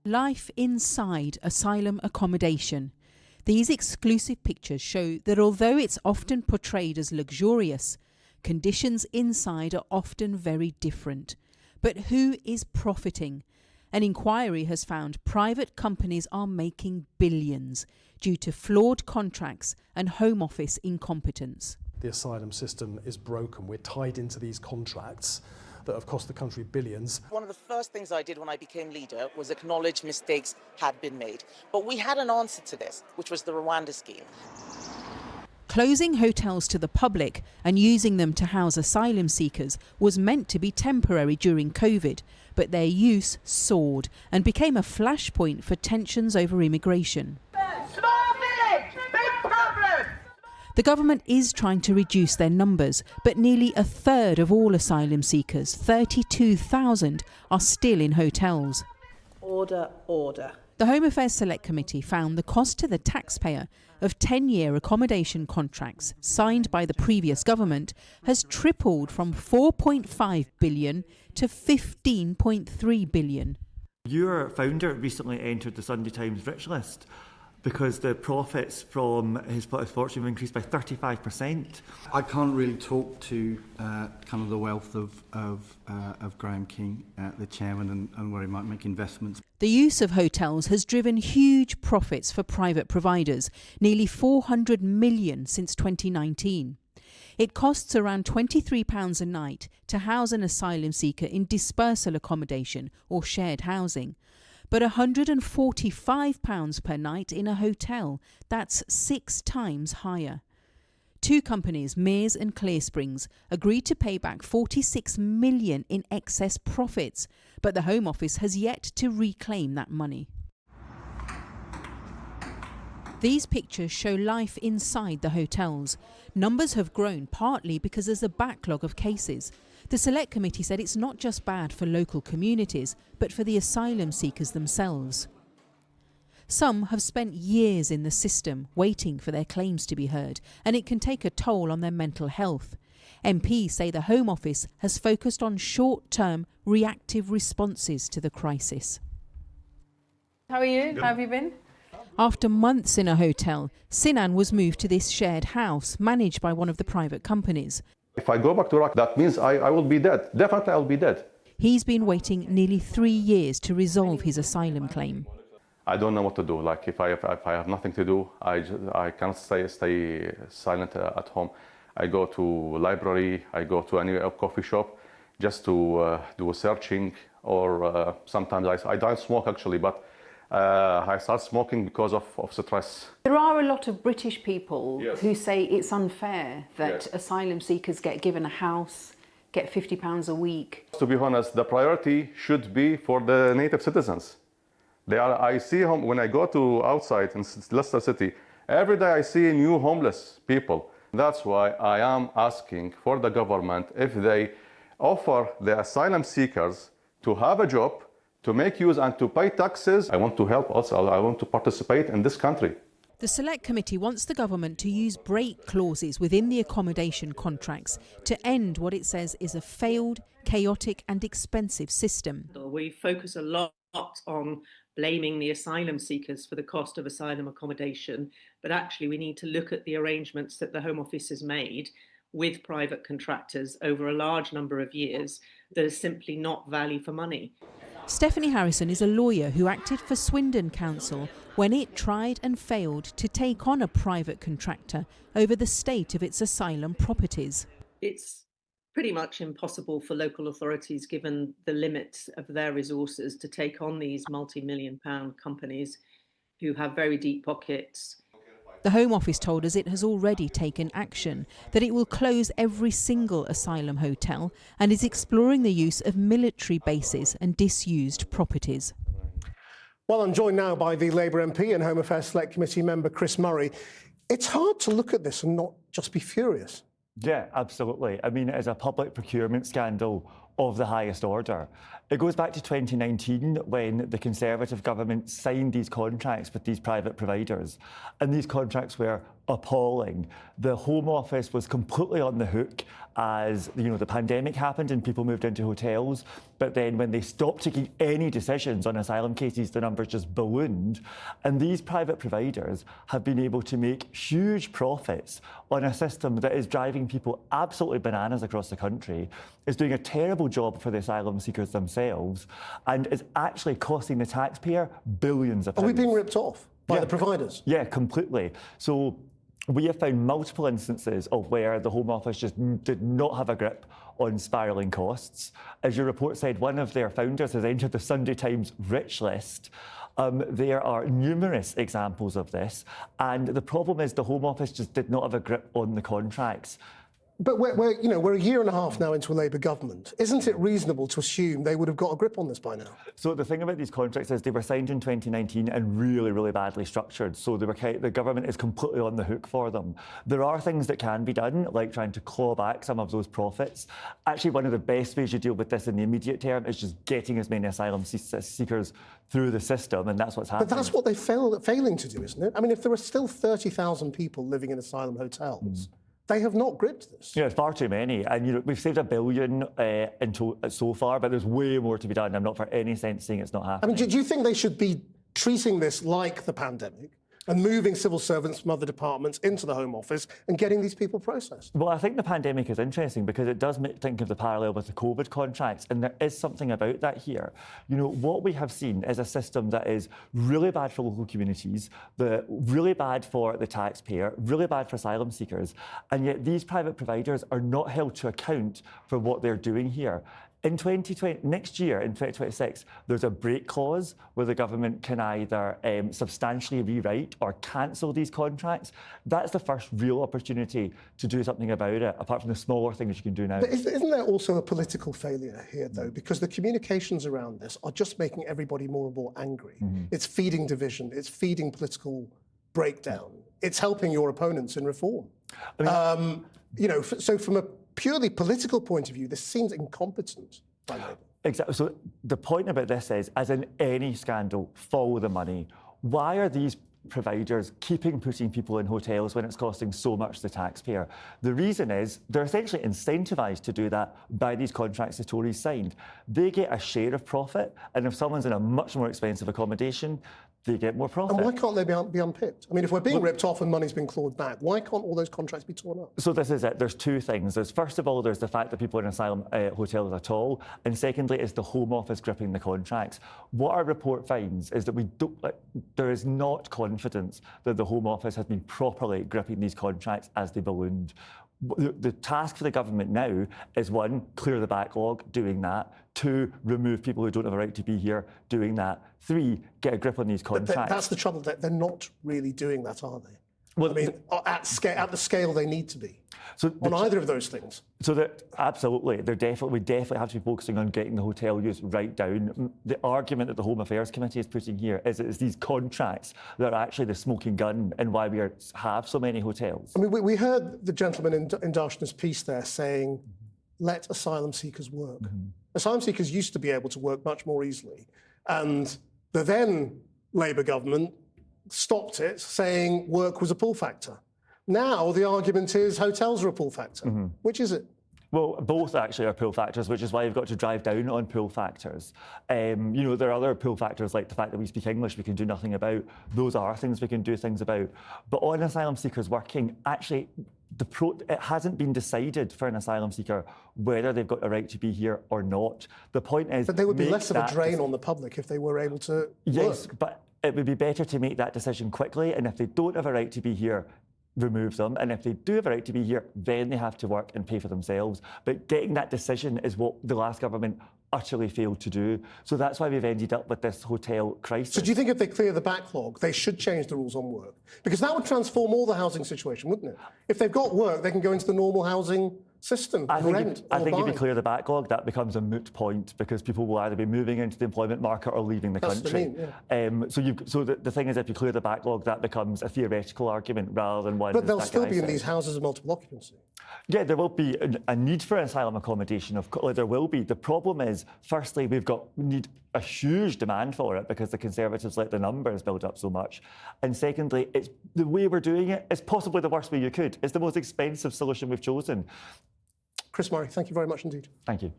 Life inside asylum accommodation. These exclusive pictures show that although it's often portrayed as luxurious, conditions inside are often very different. But who is profiting? An inquiry has found private companies are making billions due to flawed contracts and Home Office incompetence. The asylum system is broken. We're tied into these contracts that have cost the country billions. One of the first things I did when I became leader was acknowledge mistakes had been made. But we had an answer to this, which was the Rwanda scheme. Closing hotels to the public and using them to house asylum seekers was meant to be temporary during COVID, but their use soared and became a flashpoint for tensions over immigration. Small village, big problem! The government is trying to reduce their numbers, but nearly a third of all asylum seekers, 32,000, are still in hotels. Order, order. The Home Affairs Select Committee found the cost to the taxpayer of 10-year accommodation contracts signed by the previous government has tripled from 4.5 billion to 15.3 billion. Your founder recently entered the Sunday Times rich list because the profits from his fortune have increased by 35%. I can't really talk to kind of the wealth of Graham King, the chairman, and where he might make investments. The use of hotels has driven huge profits for private providers, nearly 400 million since 2019. It costs around £23 a night to house an asylum seeker in dispersal accommodation or shared housing, but £145 per night in a hotel. That's 6 times higher. Two companies, Mears and Clearsprings, agreed to pay back £46 million in excess profits, but the Home Office has yet to reclaim that money. These pictures show life inside the hotels. Numbers have grown partly because there's a backlog of cases. The Select Committee said it's not just bad for local communities, but for the asylum seekers themselves. Some have spent years in the system waiting for their claims to be heard, and it can take a toll on their mental health. MPs say the Home Office has focused on short-term, reactive responses to the crisis. How are you? How have you been? After months in a hotel, Sinan was moved to this shared house managed by one of the private companies. If I go back to Iraq, that means I will be dead. Definitely I'll be dead. He's been waiting nearly 3 years to resolve his asylum claim. I don't know what to do. Like if I have nothing to do, I can't stay silent at home. I go to library, I go to any coffee shop just to do a searching, or sometimes I don't smoke actually, but I start smoking because of stress. There are a lot of British people Yes. who say it's unfair that Yes. asylum seekers get given a house, get £50 a week. To be honest, the priority should be for the native citizens. I see when I go to outside in Leicester City, every day I see new homeless people. That's why I am asking for the government if they offer the asylum seekers to have a job, to make use and to pay taxes. I want to help also. I want to participate in this country. The Select Committee wants the government to use break clauses within the accommodation contracts to end what it says is a failed, chaotic and expensive system. We focus a lot on blaming the asylum seekers for the cost of asylum accommodation, but actually we need to look at the arrangements that the Home Office has made with private contractors over a large number of years that are simply not value for money. Stephanie Harrison is a lawyer who acted for Swindon Council when it tried and failed to take on a private contractor over the state of its asylum properties. It's pretty much impossible for local authorities, given the limits of their resources, to take on these multi-million-pound companies who have very deep pockets. The Home Office told us it has already taken action, that it will close every single asylum hotel and is exploring the use of military bases and disused properties. Well, I'm joined now by the Labour MP and Home Affairs Select Committee member Chris Murray. It's hard to look at this and not just be furious. Yeah, absolutely. I mean, it is a public procurement scandal of the highest order. It goes back to 2019 when the Conservative government signed these contracts with these private providers. And these contracts were appalling. The Home Office was completely on the hook as the pandemic happened and people moved into hotels. But then when they stopped taking any decisions on asylum cases, the numbers just ballooned. And these private providers have been able to make huge profits on a system that is driving people absolutely bananas across the country, is doing a terrible job for the asylum seekers themselves, and is actually costing the taxpayer billions of pounds. Are we being ripped off by the providers? Yeah, completely. So we have found multiple instances of where the Home Office just did not have a grip on spiralling costs. As your report said, one of their founders has entered the Sunday Times rich list. There are numerous examples of this, and the problem is the Home Office just did not have a grip on the contracts. But we're a year and a half now into a Labour government. Isn't it reasonable to assume they would have got a grip on this by now? So the thing about these contracts is they were signed in 2019 and really, really badly structured. So the government is completely on the hook for them. There are things that can be done, like trying to claw back some of those profits. Actually, one of the best ways you deal with this in the immediate term is just getting as many asylum seekers through the system, and that's what's happening. But that's what they're failing to do, isn't it? I mean, if there are still 30,000 people living in asylum hotels, they have not gripped this. Yeah, it's far too many. And we've saved $1 billion so far, but there's way more to be done. I'm not for any sense saying it's not happening. I mean, do you think they should be treating this like the pandemic and moving civil servants from other departments into the Home Office and getting these people processed? Well, I think the pandemic is interesting because it does think of the parallel with the COVID contracts, and there is something about that here. What we have seen is a system that is really bad for local communities, really bad for the taxpayer, really bad for asylum seekers, and yet these private providers are not held to account for what they're doing here. In 2020, next year, in 2026, there's a break clause where the government can either substantially rewrite or cancel these contracts. That's the first real opportunity to do something about it, apart from the smaller things you can do now. But isn't there also a political failure here, though? Because the communications around this are just making everybody more and more angry. It's feeding division. It's feeding political breakdown. It's helping your opponents in reform. So from a purely political point of view, this seems incompetent by Labour. Exactly. So the point about this is, as in any scandal, follow the money. Why are these providers keeping putting people in hotels when it's costing so much to the taxpayer? The reason is they're essentially incentivised to do that by these contracts the Tories signed. They get a share of profit, and if someone's in a much more expensive accommodation, they get more profit. And why can't they be unpicked? I mean, if we're being ripped off and money's been clawed back, why can't all those contracts be torn up? So this is it. There's two things. First of all, there's the fact that people in asylum hotels at all, and secondly is the Home Office gripping the contracts. What our report finds is that there is not confidence that the Home Office has been properly gripping these contracts as they ballooned. The task for the government now is, one, clear the backlog, doing that. Two, remove people who don't have a right to be here, doing that. Three, get a grip on these contracts. But that's the trouble. They're not really doing that, are they? Well, I mean, at the scale they need to be. So on either of those things. So absolutely, we definitely have to be focusing on getting the hotel use right down. The argument that the Home Affairs Committee is putting here is that it's these contracts that are actually the smoking gun and why we have so many hotels. I mean, we heard the gentleman in Darshna's piece there saying, let asylum seekers work. Asylum seekers used to be able to work much more easily. And the then Labour government stopped it, saying work was a pull factor. Now the argument is hotels are a pull factor. Which is it? Well, both actually are pull factors, which is why you've got to drive down on pull factors. There are other pull factors like the fact that we speak English we can do nothing about. Those are things we can do things about. But on asylum seekers working, actually, it hasn't been decided for an asylum seeker whether they've got a right to be here or not. The point is... But they would be less of a drain on the public if they were able to Yes, work. But it would be better to make that decision quickly, and if they don't have a right to be here, remove them. And if they do have a right to be here, then they have to work and pay for themselves. But getting that decision is what the last government utterly failed to do. So that's why we've ended up with this hotel crisis. So do you think if they clear the backlog, they should change the rules on work? Because that would transform all the housing situation, wouldn't it? If they've got work, they can go into the normal housing system. I think, Rent I or think if you buy. clear the backlog, that becomes a moot point because people will either be moving into the employment market or leaving the That's what I country. mean, So the thing is, if you clear the backlog, that becomes a theoretical argument rather than one. But they'll that still guy be in said. these houses of multiple occupancy. Yeah, there will be a need for asylum accommodation. There will be. The problem is, firstly, we need a huge demand for it because the Conservatives let the numbers build up so much. And secondly, it's the way we're doing it is possibly the worst way you could. It's the most expensive solution we've chosen. Chris Murray, thank you very much indeed. Thank you.